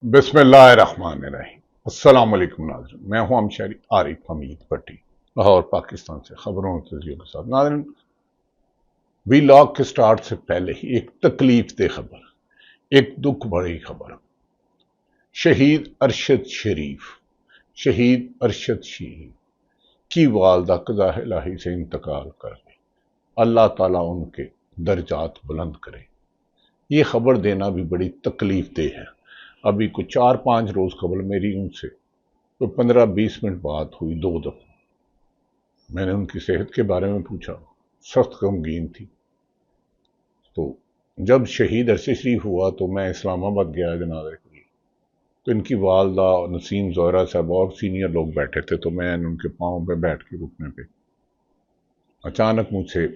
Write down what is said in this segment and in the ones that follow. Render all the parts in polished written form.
بسم اللہ الرحمن الرحیم۔ السلام علیکم ناظرین، میں ہوں ہمشہری عارف حمید بھٹی، لاہور پاکستان سے خبروں اور تجزیوں کے ساتھ۔ ناظرین، ویلاگ کے سٹارٹ سے پہلے ہی ایک تکلیف دہ خبر، ایک دکھ بھری خبر۔ شہید ارشد شریف کی والدہ قضاء الہی سے انتقال کر گئی۔ اللہ تعالیٰ ان کے درجات بلند کرے۔ یہ خبر دینا بھی بڑی تکلیف دہ ہے۔ ابھی کچھ 4-5 روز قبل میری ان سے 15-20 منٹ بات ہوئی 2 دفعہ۔ میں نے ان کی صحت کے بارے میں پوچھا، سخت غمگین تھی۔ تو جب شہید ارشد شریف ہوا تو میں اسلام آباد گیا جنازے کے لیے، تو ان کی والدہ نسیم زہرا صاحب اور سینئر لوگ بیٹھے تھے، تو میں ان کے پاؤں پہ بیٹھ کے رکنے پہ اچانک مجھ سے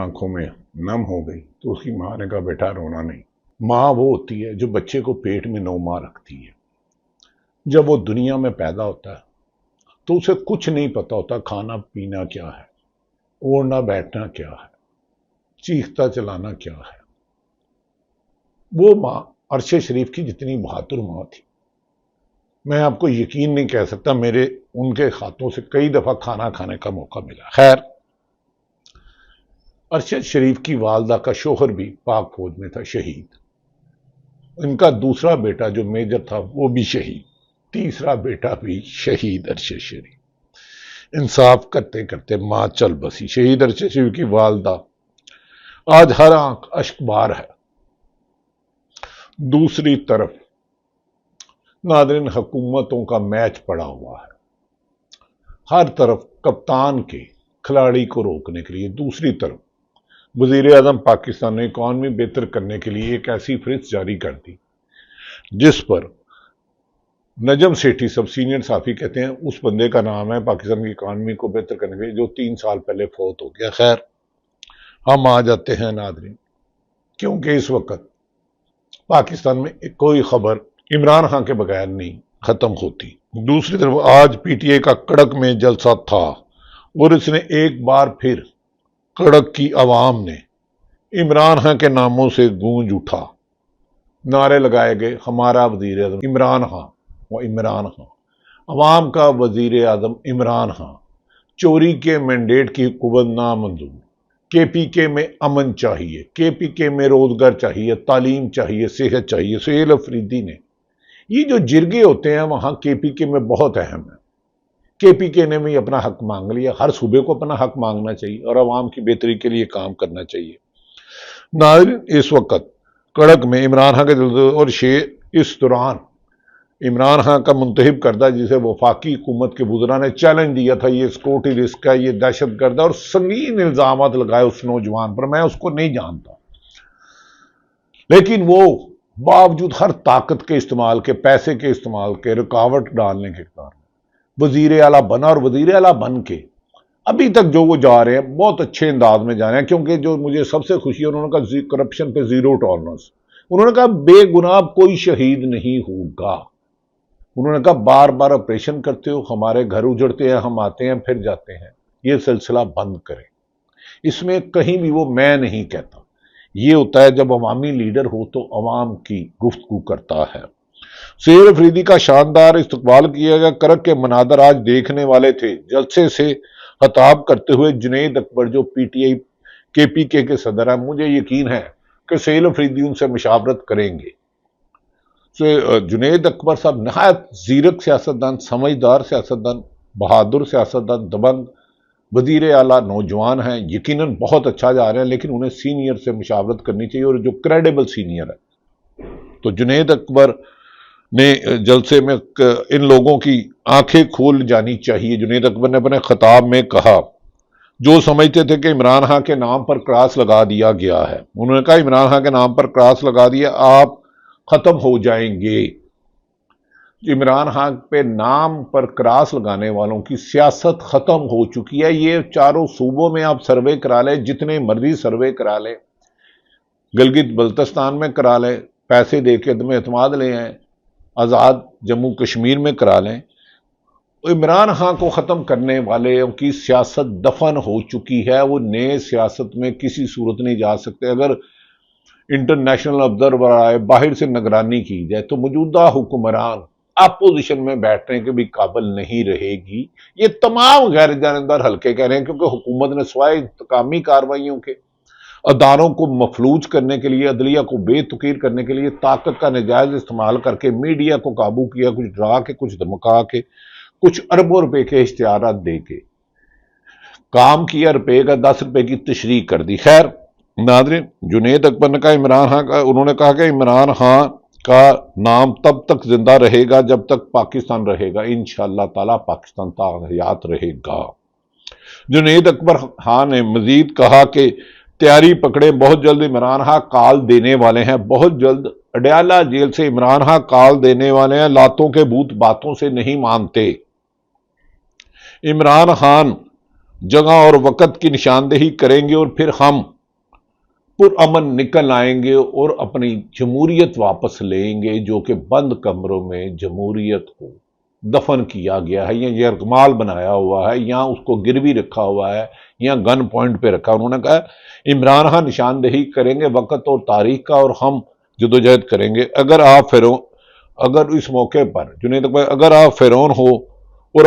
آنکھوں میں نم ہو گئی۔ تو اس کی ماں نے کہا، بیٹا رونا نہیں۔ ماں وہ ہوتی ہے جو بچے کو پیٹ میں 9 ماہ رکھتی ہے۔ جب وہ دنیا میں پیدا ہوتا ہے تو اسے کچھ نہیں پتا ہوتا، کھانا پینا کیا ہے، اوڑھنا بیٹھنا کیا ہے، چیختا چلانا کیا ہے۔ وہ ماں ارشد شریف کی جتنی بہادر ماں تھی، میں آپ کو یقین نہیں کہہ سکتا، میرے ان کے ہاتھوں سے کئی دفعہ کھانا کھانے کا موقع ملا۔ خیر، ارشد شریف کی والدہ کا شوہر بھی پاک فوج میں تھا، شہید۔ ان کا دوسرا بیٹا جو میجر تھا وہ بھی شہید، تیسرا بیٹا بھی شہید ارشد شریف۔ انصاف کرتے کرتے ماں چل بسی۔ شہید ارشد شریف کی والدہ آج ہر آنکھ اشک بار ہے۔ دوسری طرف ناظرین، حکومتوں کا میچ پڑا ہوا ہے ہر طرف کپتان کے کھلاڑی کو روکنے کے لیے۔ دوسری طرف وزیر اعظم پاکستان نے اکانومی بہتر کرنے کے لیے ایک ایسی فہرست جاری کر دی جس پر نجم سیٹھی سب سینئر صحافی کہتے ہیں اس بندے کا نام ہے پاکستان کی اکانومی کو بہتر کرنے کے لیے جو 3 سال پہلے فوت ہو گیا۔ خیر، ہم آ جاتے ہیں ناظرین، کیونکہ اس وقت پاکستان میں کوئی خبر عمران خان کے بغیر نہیں ختم ہوتی۔ دوسری طرف آج پی ٹی آئی کا کڑک میں جلسہ تھا اور اس نے ایک بار پھر کڑک کی عوام نے عمران خان کے ناموں سے گونج اٹھا، نعرے لگائے گئے، ہمارا وزیر اعظم عمران خان، وہ عمران خان، عوام کا وزیر اعظم عمران خان، چوری کے مینڈیٹ کی حکومت نامنظور، کے پی کے میں امن چاہیے، کے پی کے میں روزگار چاہیے، تعلیم چاہیے، صحت چاہیے۔ سہیل افریدی نے یہ جو جرگے ہوتے ہیں وہاں کے پی کے میں بہت اہم ہے۔ کے پی کے نے بھی اپنا حق مانگ لیا، ہر صوبے کو اپنا حق مانگنا چاہیے اور عوام کی بہتری کے لیے کام کرنا چاہیے۔ ناظرین، اس وقت کڑک میں عمران خان کے جلسے اور اس دوران عمران خان کا منتخب کردہ جسے وفاقی حکومت کے وزراء نے چیلنج دیا تھا، یہ سیکورٹی رسک ہے، یہ دہشت گرد ہے، اور سنگین الزامات لگائے اس نوجوان پر۔ میں اس کو نہیں جانتا، لیکن وہ باوجود ہر طاقت کے استعمال کے، پیسے کے استعمال کے، رکاوٹ ڈالنے کے کارن وزیر اعلیٰ بنا، اور وزیر اعلیٰ بن کے ابھی تک جو وہ جا رہے ہیں بہت اچھے انداز میں جا رہے ہیں۔ کیونکہ جو مجھے سب سے خوشی ہے، انہوں نے کہا کرپشن پہ 0 ٹالرنس۔ انہوں نے کہا بے گناہ کوئی شہید نہیں ہوگا۔ انہوں نے کہا بار بار آپریشن کرتے ہو، ہمارے گھر اجڑتے ہیں، ہم آتے ہیں پھر جاتے ہیں، یہ سلسلہ بند کریں۔ اس میں کہیں بھی وہ میں نہیں کہتا، یہ ہوتا ہے جب عوامی لیڈر ہو تو عوام کی گفتگو کرتا ہے۔ سہیل افریدی کا شاندار استقبال کیا گیا۔ کرک کے مناظر آج دیکھنے والے تھے۔ جلسے سے خطاب کرتے ہوئے جنید اکبر جو پی ٹی آئی کے پی کے صدر ہیں، مجھے یقین ہے کہ سہیل افریدی ان سے مشاورت کریں گے۔ جنید اکبر صاحب نہایت زیرک سیاستدان، سمجھدار سیاستدان، بہادر سیاستدان، دبنگ وزیر اعلیٰ نوجوان ہیں، یقیناً بہت اچھا جا رہے ہیں، لیکن انہیں سینئر سے مشاورت کرنی چاہیے اور جو کریڈیبل سینئر ہے۔ تو جنید اکبر نے جلسے میں ان لوگوں کی آنکھیں کھول جانی چاہیے۔ جنید اکبر نے اپنے خطاب میں کہا، جو سمجھتے تھے کہ عمران خان کے نام پر کراس لگا دیا گیا ہے، انہوں نے کہا عمران خان کے نام پر کراس لگا دیا، آپ ختم ہو جائیں گے۔ عمران خان پہ نام پر کراس لگانے والوں کی سیاست ختم ہو چکی ہے۔ یہ 4 صوبوں میں آپ سروے کرا لیں، جتنے مرضی سروے کرا لیں، گلگت بلتستان میں کرا لیں، پیسے دے کے عدم اعتماد لے آئیں، آزاد جموں کشمیر میں کرا لیں، عمران خان کو ختم کرنے والے کی سیاست دفن ہو چکی ہے۔ وہ نئے سیاست میں کسی صورت نہیں جا سکتے۔ اگر انٹرنیشنل آبزرور آئے، باہر سے نگرانی کی جائے، تو موجودہ حکمران اپوزیشن میں بیٹھنے کے بھی قابل نہیں رہے گی۔ یہ تمام غیر جانبدار حلقے کہہ رہے ہیں، کیونکہ حکومت نے سوائے انتقامی کارروائیوں کے اداروں کو مفلوج کرنے کے لیے، عدلیہ کو بے تقریر کرنے کے لیے طاقت کا ناجائز استعمال کر کے میڈیا کو قابو کیا، کچھ ڈرا کے، کچھ دھمکا کے، کچھ اربوں روپے کے اشتہارات دے کے کام کیا، روپے کا 10 روپے کی تشریح کر دی۔ خیر ناظرین، جنید اکبر نے کہا عمران خان کا، انہوں نے کہا کہ عمران خان کا نام تب تک زندہ رہے گا جب تک پاکستان رہے گا، انشاءاللہ تعالی پاکستان تا حیات رہے گا۔ جنید اکبر خان نے مزید کہا کہ تیاری پکڑے، بہت جلد عمران خان کال دینے والے ہیں، بہت جلد اڈیالہ جیل سے عمران خان کال دینے والے ہیں، لاتوں کے بھوت باتوں سے نہیں مانتے۔ عمران خان جگہ اور وقت کی نشاندہی کریں گے اور پھر ہم پرامن نکل آئیں گے اور اپنی جمہوریت واپس لیں گے، جو کہ بند کمروں میں جمہوریت کو دفن کیا گیا ہے، یا یرغمال بنایا ہوا ہے، یا اس کو گروی رکھا ہوا ہے، یا گن پوائنٹ پہ رکھا۔ انہوں نے کہا عمران خان نشاندہی کریں گے وقت اور تاریخ کا، اور ہم جدوجہد کریں گے۔ اگر اس موقع پر جنید اکبر، اگر آپ فرعون ہو اور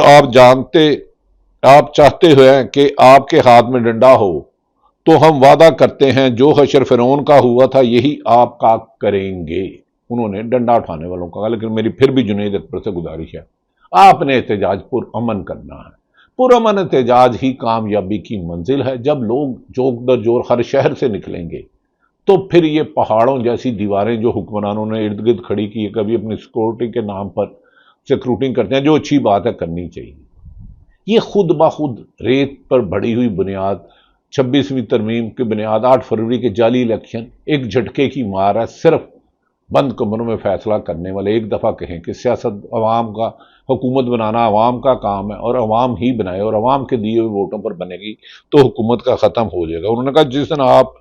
آپ چاہتے ہیں کہ آپ کے ہاتھ میں ڈنڈا ہو، تو ہم وعدہ کرتے ہیں جو حشر فرعون کا ہوا تھا یہی آپ کا کریں گے۔ انہوں نے ڈنڈا اٹھانے والوں کا کہا، لیکن میری پھر بھی جنید اکبر سے گزارش ہے، آپ نے احتجاج پرامن کرنا ہے۔ پرامن احتجاج ہی کامیابی کی منزل ہے۔ جب لوگ جوک در جور ہر شہر سے نکلیں گے تو پھر یہ پہاڑوں جیسی دیواریں جو حکمرانوں نے ارد گرد کھڑی کی ہے، کبھی اپنی سیکورٹی کے نام پر سیکروٹنگ کرتے ہیں، جو اچھی بات ہے کرنی چاہیے، یہ خود بخود ریت پر بڑھی ہوئی بنیاد، 26ویں ترمیم کی بنیاد، 8 فروری کے جعلی الیکشن ایک جھٹکے کی مار ہے۔ صرف بند کمروں میں فیصلہ کرنے والے ایک دفعہ کہیں کہ سیاست عوام کا، حکومت بنانا عوام کا کام ہے، اور عوام ہی بنائے، اور عوام کے دیے ہوئے ووٹوں پر بنے گی تو حکومت کا ختم ہو جائے گا۔ انہوں نے کہا جس دن آپ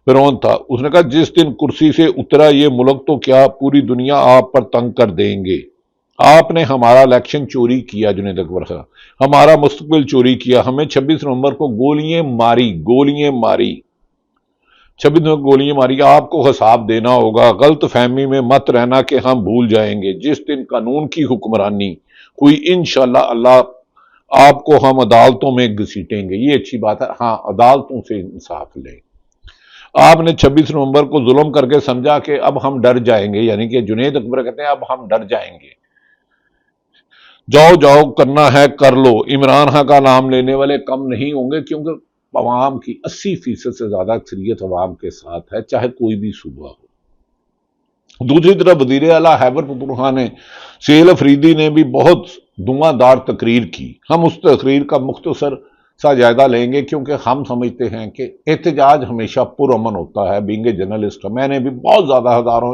فرعون تھا، اس نے کہا جس دن کرسی سے اترا یہ ملک تو کیا پوری دنیا آپ پر تنگ کر دیں گے۔ آپ نے ہمارا الیکشن چوری کیا، جنید اکبر خان، ہمارا مستقبل چوری کیا، ہمیں 26 نومبر کو گولیاں ماری، 26 نومبر گولیاں ماری، آپ کو حساب دینا ہوگا۔ غلط فہمی میں مت رہنا کہ ہم بھول جائیں گے۔ جس دن قانون کی حکمرانی ہوئی انشاءاللہ اللہ آپ کو ہم عدالتوں میں گھسیٹیں گے۔ یہ اچھی بات ہے، ہاں عدالتوں سے انصاف لیں۔ آپ نے 26 نومبر کو ظلم کر کے سمجھا کہ اب ہم ڈر جائیں گے، یعنی کہ جنید اکبر کہتے ہیں اب ہم ڈر جائیں گے۔ جاؤ کرنا ہے کر لو۔ عمران خان کا نام لینے والے کم نہیں ہوں گے، کیونکہ عوام کی 80% سے زیادہ اکثریت عوام کے ساتھ ہے، چاہے کوئی بھی صوبہ ہو۔ دوسری طرف وزیر اعلیٰ خیبر پختونخوا نے سہیل افریدی نے بھی بہت دھواں دار تقریر کی۔ ہم اس تقریر کا مختصر سا جائزہ لیں گے، کیونکہ ہم سمجھتے ہیں کہ احتجاج ہمیشہ پرامن ہوتا ہے۔ بینگ اے جرنلسٹ میں نے بھی بہت زیادہ ہزاروں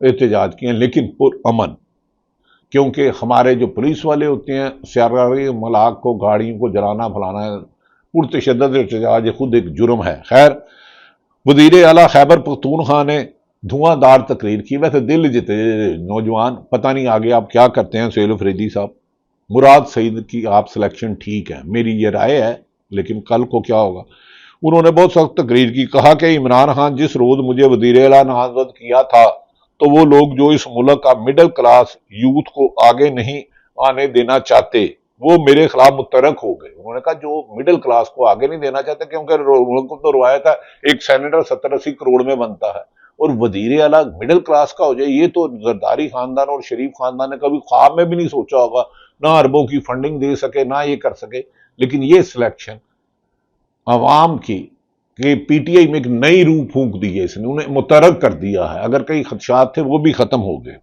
احتجاج کیے ہیں، لیکن پرامن، کیونکہ ہمارے جو پولیس والے ہوتے ہیں سیارہ ملاک کو، گاڑیوں کو جلانا پھلانا، پرتشدد احتجاج خود ایک جرم ہے۔ خیر وزیر اعلیٰ خیبر پختونخوا نے دھواں دار تقریر کی۔ ویسے دل جیتے نوجوان، پتہ نہیں آگے آپ کیا کرتے ہیں سہیل افریدی صاحب، مراد سعید کی آپ سلیکشن ٹھیک ہے، میری یہ رائے ہے، لیکن کل کو کیا ہوگا۔ انہوں نے بہت سخت تقریر کی، کہا کہ عمران خان جس روز مجھے وزیر اعلیٰ نامزد کیا تھا تو وہ لوگ جو اس ملک کا مڈل کلاس یوتھ کو آگے نہیں آنے دینا چاہتے وہ میرے خلاف متحرک ہو گئے۔ انہوں نے کہا جو مڈل کلاس کو آگے نہیں دینا چاہتے، کیونکہ ملک کو تو روایت ہے ایک سینیٹر 70-80 کروڑ میں بنتا ہے، اور وزیر اعلیٰ مڈل کلاس کا ہو جائے، یہ تو زرداری خاندان اور شریف خاندان نے کبھی خواب میں بھی نہیں سوچا ہوگا، نہ اربوں کی فنڈنگ دے سکے، نہ یہ کر سکے۔ لیکن یہ سلیکشن عوام کی کہ پی ٹی آئی میں ایک نئی روح پھونک دی ہے، اس نے انہیں متحرک کر دیا ہے، اگر کئی خدشات تھے وہ بھی ختم ہو گئے۔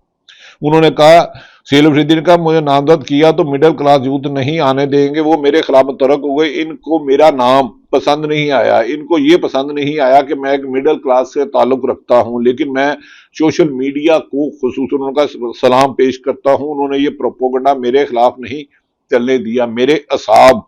انہوں نے کہا سہیل افریدی نے کہا مجھے نامزد کیا تو مڈل کلاس یوتھ نہیں آنے دیں گے، وہ میرے خلاف متحرک ہو گئے، ان کو میرا نام پسند نہیں آیا، ان کو یہ پسند نہیں آیا کہ میں ایک مڈل کلاس سے تعلق رکھتا ہوں، لیکن میں سوشل میڈیا کو خصوصاً ان کا سلام پیش کرتا ہوں، انہوں نے یہ پروپیگنڈا میرے خلاف نہیں چلنے دیا، میرے اعصاب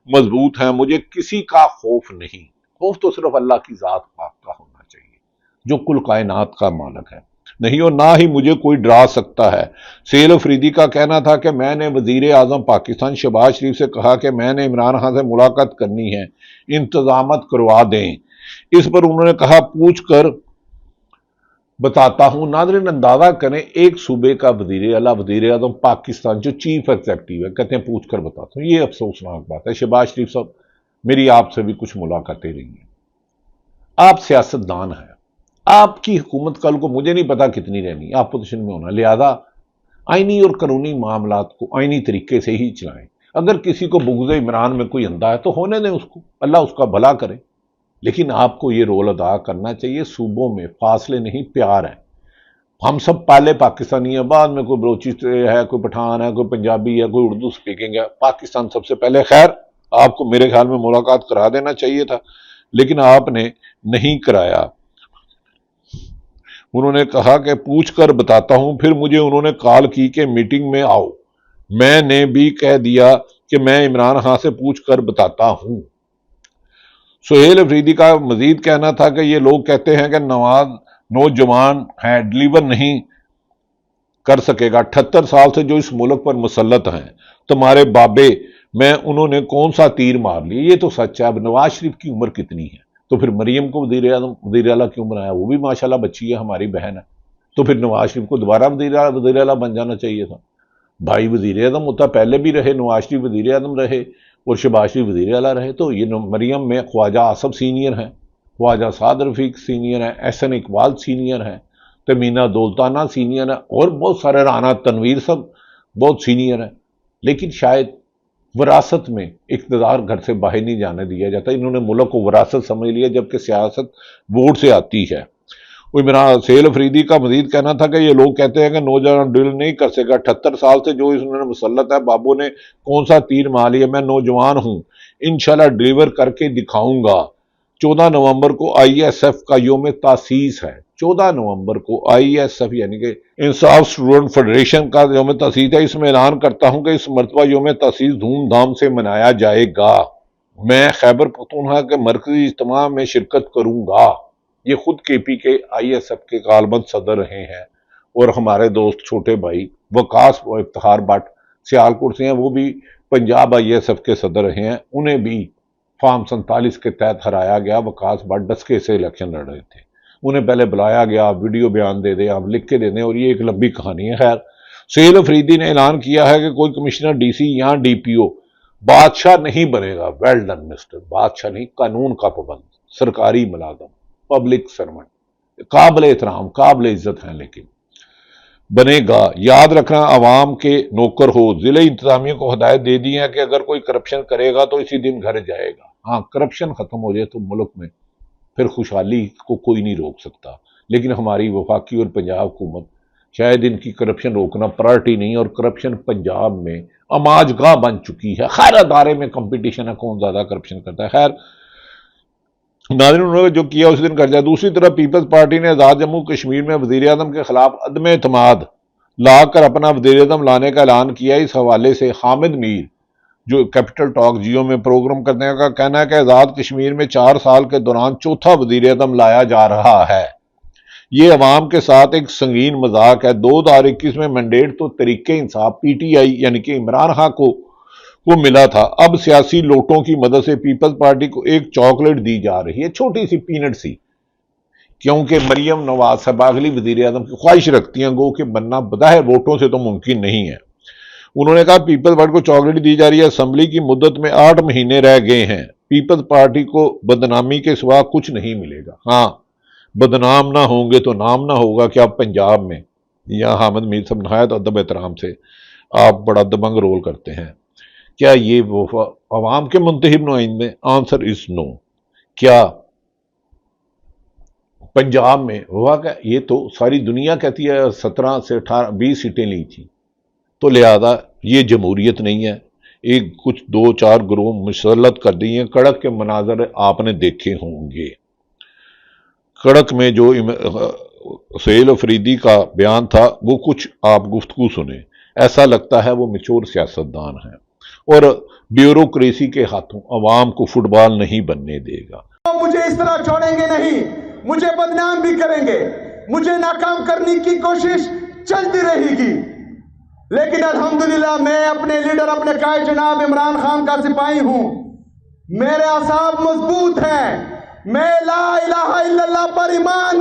مضبوط ہیں، مجھے کسی کا خوف نہیں، خوف تو صرف اللہ کی ذات پاک کا ہونا چاہیے جو کل کائنات کا مالک ہے، نہیں اور نہ ہی مجھے کوئی ڈرا سکتا ہے۔ سہیل افریدی کا کہنا تھا کہ میں نے وزیر اعظم پاکستان شہباز شریف سے کہا کہ میں نے عمران خان سے ملاقات کرنی ہے، انتظامات کروا دیں۔ اس پر انہوں نے کہا پوچھ کر بتاتا ہوں۔ ناظرین اندازہ کریں، ایک صوبے کا وزیر اعلیٰ، وزیر اعظم پاکستان جو چیف ایگزیکٹو ہے، کہتے ہیں پوچھ کر بتاتا ہوں۔ یہ افسوسناک بات ہے۔ شہباز شریف صاحب، میری آپ سے بھی کچھ ملاقاتیں رہی ہیں، آپ سیاستدان ہیں، آپ کی حکومت کل کو مجھے نہیں پتا کتنی رہنی، آپ پوزیشن میں ہونا، لہذا آئینی اور قانونی معاملات کو آئینی طریقے سے ہی چلائیں۔ اگر کسی کو بغض عمران میں کوئی اندھا ہے تو ہونے دیں اس کو، اللہ اس کا بھلا کرے، لیکن آپ کو یہ رول ادا کرنا چاہیے۔ صوبوں میں فاصلے نہیں، پیار ہے۔ ہم سب پالے پاکستانی ہیں، بعد میں کوئی بلوچی ہے، کوئی پٹھان ہے، کوئی پنجابی ہے، کوئی اردو سپیکنگ ہے، پاکستان سب سے پہلے۔ خیر، آپ کو میرے خیال میں ملاقات کرا دینا چاہیے تھا، لیکن آپ نے نہیں کرایا۔ انہوں نے کہا کہ پوچھ کر بتاتا ہوں، پھر مجھے انہوں نے کال کی کہ میٹنگ میں آؤ، میں نے بھی کہہ دیا کہ میں عمران خان سے پوچھ کر بتاتا ہوں۔ سہیل افریدی کا مزید کہنا تھا کہ یہ لوگ کہتے ہیں کہ نواز نوجوان ہے، ڈلیور نہیں کر سکے گا۔ 78 سال سے جو اس ملک پر مسلط ہیں، تمہارے بابے میں انہوں نے کون سا تیر مار لیے؟ یہ تو سچ ہے۔ اب نواز شریف کی عمر کتنی ہے؟ تو پھر مریم کو وزیر اعلیٰ کیوں بنایا؟ وہ بھی ماشاءاللہ بچی ہے، ہماری بہن ہے، تو پھر نواز شریف کو دوبارہ وزیر اعلیٰ بن جانا چاہیے تھا۔ بھائی وزیر اعظم ہوتا، پہلے بھی رہے، نواز شریف وزیر اعظم رہے اور شہباز شریف وزیر اعلیٰ رہے، تو یہ مریم میں خواجہ آصف سینئر ہیں، خواجہ سعد رفیق سینئر ہیں، احسن اقبال سینئر ہیں، تمینہ دولتانہ سینئر ہیں، اور بہت سارے، رانا تنویر سب بہت سینئر ہیں، لیکن شاید وراثت میں اقتدار گھر سے باہر نہیں جانے دیا جاتا۔ انہوں نے ملک کو وراثت سمجھ لیا، جبکہ سیاست ووٹ سے آتی ہے۔ سہیل افریدی کا مزید کہنا تھا کہ یہ لوگ کہتے ہیں کہ نوجوان ڈرل نہیں کر سکے گا۔ 78 سال سے جو اس نے مسلط ہے، بابو نے کون سا تیر مار لیا؟ میں نوجوان ہوں، انشاءاللہ ڈلیور کر کے دکھاؤں گا۔ 14 نومبر کو آئی ایس ایف کا یوم تاسیس ہے۔ 14 نومبر کو آئی ایس ایف یعنی کہ انصاف اسٹوڈنٹ فیڈریشن کا یوم تاسیس ہے۔ اس میں اعلان کرتا ہوں کہ اس مرتبہ یوم تاسیس دھوم دھام سے منایا جائے گا۔ میں خیبر پختونخوا کے مرکزی اجتماع میں شرکت کروں گا۔ یہ خود کے پی کے آئی ایس ایف کے کاربند صدر رہے ہیں، اور ہمارے دوست چھوٹے بھائی وقاص و افتخار بٹ سیالکوٹ سے ہیں، وہ بھی پنجاب آئی ایس ایف کے صدر رہے ہیں، انہیں بھی فارم 47 کے تحت ہرایا گیا۔ وقاص بٹ ڈسکے سے الیکشن لڑ رہے تھے، انہیں پہلے بلایا گیا، آپ ویڈیو بیان دے دیں، آپ لکھ کے دے دیں، اور یہ ایک لمبی کہانی ہے۔ خیر، سہیل افریدی نے اعلان کیا ہے کہ کوئی کمشنر ڈی سی یا ڈی پی او بادشاہ نہیں بنے گا۔ ویل ڈن مسٹر، بادشاہ نہیں، قانون کا پابند، سرکاری ملازم، پبلک سرونٹ، قابل احترام، قابل عزت ہیں، لیکن بنے گا۔ یاد رکھنا، عوام کے نوکر ہو۔ ضلع انتظامیہ کو ہدایت دے دی ہے کہ اگر کوئی کرپشن کرے گا تو اسی دن گھر جائے گا۔ ہاں، کرپشن ختم ہو جائے تو ملک میں پھر خوشحالی کو کوئی نہیں روک سکتا، لیکن ہماری وفاقی اور پنجاب حکومت شاید ان کی کرپشن روکنا پرائرٹی نہیں، اور کرپشن پنجاب میں اماج گاہ بن چکی ہے۔ خیر، ادارے میں کمپٹیشن ہے، کون زیادہ کرپشن کرتا ہے۔ خیر ناظرین، انہوں نے جو کیا اس دن کر جائے۔ دوسری طرف پیپلز پارٹی نے آزاد جموں کشمیر میں وزیر اعظم کے خلاف عدم اعتماد لا کر اپنا وزیر اعظم لانے کا اعلان کیا۔ اس حوالے سے حامد میر جو کیپٹل ٹاک جیو میں پروگرام کرنے کا کہنا ہے کہ آزاد کشمیر میں 4 سال کے دوران چوتھا وزیر اعظم لایا جا رہا ہے۔ یہ عوام کے ساتھ ایک سنگین مذاق ہے۔ 2021 میں مینڈیٹ تو Tehreek Insaf P T I یعنی کہ عمران خان کو ملا تھا، اب سیاسی لوٹوں کی مدد سے پیپلز پارٹی کو ایک چاکلیٹ دی جا رہی ہے، چھوٹی سی پینٹ سی، کیونکہ مریم نواز صاحب اگلی وزیر اعظم کی خواہش رکھتی ہیں، گو کہ بننا بظاہر ووٹوں سے تو ممکن نہیں ہے۔ انہوں نے کہا پیپلز پارٹی کو چاکلیٹ دی جا رہی ہے، اسمبلی کی مدت میں 8 مہینے رہ گئے ہیں، پیپلز پارٹی کو بدنامی کے سوا کچھ نہیں ملے گا۔ ہاں، بدنام نہ ہوں گے تو نام نہ ہوگا کہ آپ پنجاب میں، یا حامد میر صاحب نہایت ادب احترام سے آپ بڑا دبنگ رول کرتے ہیں، کیا یہ عوام کے منتخب نمائندے؟ آنسر از نو۔ کیا پنجاب میں یہ تو ساری دنیا کہتی ہے 17 سے 18 20 سیٹیں لی تھی، تو لہذا یہ جمہوریت نہیں ہے۔ ایک کچھ 2-4 گروہ مسلط کر دی ہیں۔ کڑک کے مناظر آپ نے دیکھے ہوں گے۔ کڑک میں جو سہیل افریدی کا بیان تھا، وہ کچھ آپ گفتگو سنیں، ایسا لگتا ہے وہ میچور سیاستدان ہیں، اور بیوروکریسی کے ہاتھوں عوام کو فٹ بال نہیں بننے دے گا۔ مجھے اس طرح چھوڑیں گے نہیں، مجھے بدنام بھی کریں گے، مجھے ناکام کرنے کی کوشش چلتی رہے گی، لیکن الحمدللہ میں اپنے لیڈر، اپنے قائد جناب عمران خان کا سپاہی ہوں، میرے اعصاب مضبوط ہیں، میں لا الہ الا اللہ پر ایمان